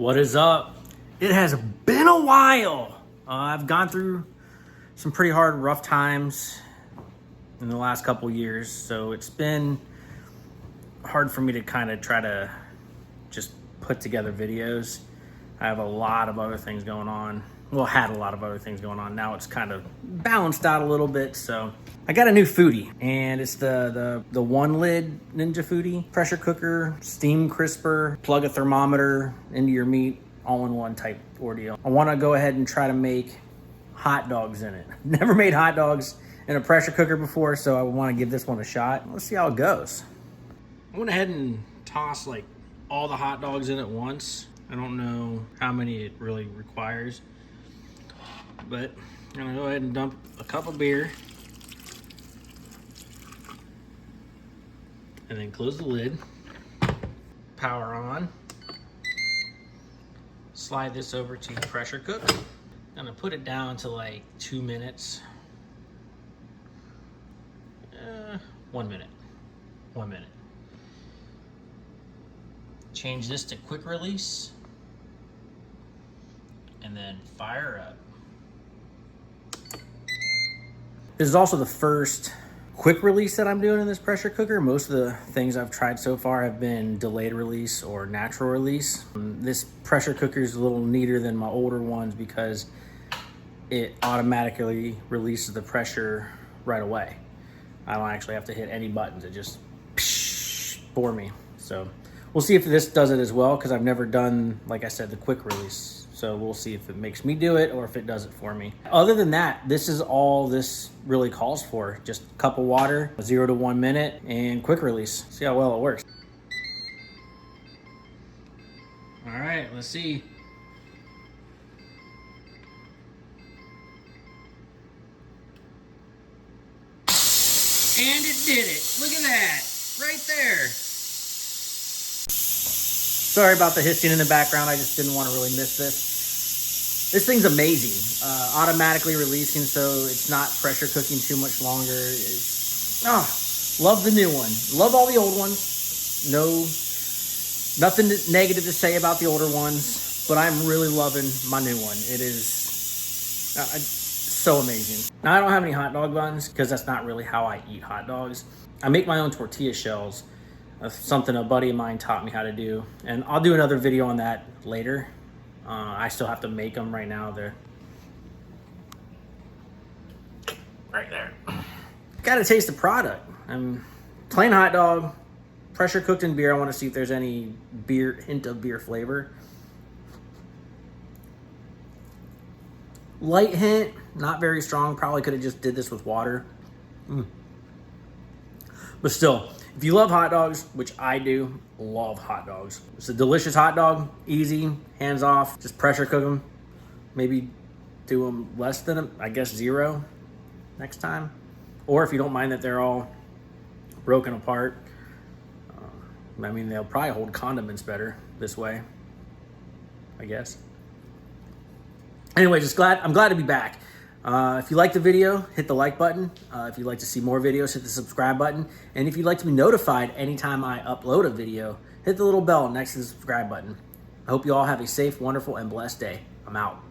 What is up? It has been a while. I've gone through some pretty hard, rough times in the last couple years, so it's been hard for me to kind of try to just put together videos. I have a lot of other things going on. Well, had a lot of other things going on. Now it's kind of balanced out a little bit. So I got a new foodi, and it's the one lid Ninja Foodi pressure cooker, steam crisper, plug a thermometer into your meat, all in one type ordeal. I want to go ahead and try to make hot dogs in it. Never made hot dogs in a pressure cooker before, so I want to give this one a shot. Let's see how it goes. I went ahead and tossed like all the hot dogs in at once. I don't know how many it really requires, but I'm gonna go ahead and dump a cup of beer and then close the lid, power on, slide this over to pressure cook. I'm gonna put it down to like 2 minutes. 1 minute. 1 minute. Change this to quick release and then fire up. This is also the first quick release that I'm doing in this pressure cooker. Most of the things I've tried so far have been delayed release or natural release. This pressure cooker is a little neater than my older ones because it automatically releases the pressure right away. I don't actually have to hit any buttons. It just for me. So we'll see if this does it as well, because I've never done, like I said, the quick release. So we'll see if it makes me do it or if it does it for me. Other than that, this is all this really calls for. Just a cup of water, 0 to 1 minute, and quick release. See how well it works. All right, let's see. And it did it. Look at that, right there. Sorry about the hissing in the background. I just didn't want to really miss this. This thing's amazing. Automatically releasing, so it's not pressure cooking too much longer. Love the new one. Love all the old ones. Nothing negative to say about the older ones, but I'm really loving my new one. It is so amazing. Now, I don't have any hot dog buns because that's not really how I eat hot dogs. I make my own tortilla shells. Something a buddy of mine taught me how to do, and I'll do another video on that later. I still have to make them right now. They're right there. Gotta taste the product. Plain hot dog, pressure cooked in beer. I want to see if there's any hint of beer flavor. Light hint, not very strong. Probably could have just did this with water. But still, if you love hot dogs, which I do, love hot dogs. It's a delicious hot dog, easy, hands off, just pressure cook them. Maybe do them less than, I guess, 0 next time. Or if you don't mind that they're all broken apart. I mean, they'll probably hold condiments better this way, I guess. Anyway, I'm glad to be back. If you like the video, hit the like button. If you'd like to see more videos, hit the subscribe button. And if you'd like to be notified anytime I upload a video, hit the little bell next to the subscribe button. I hope you all have a safe, wonderful, and blessed day. I'm out.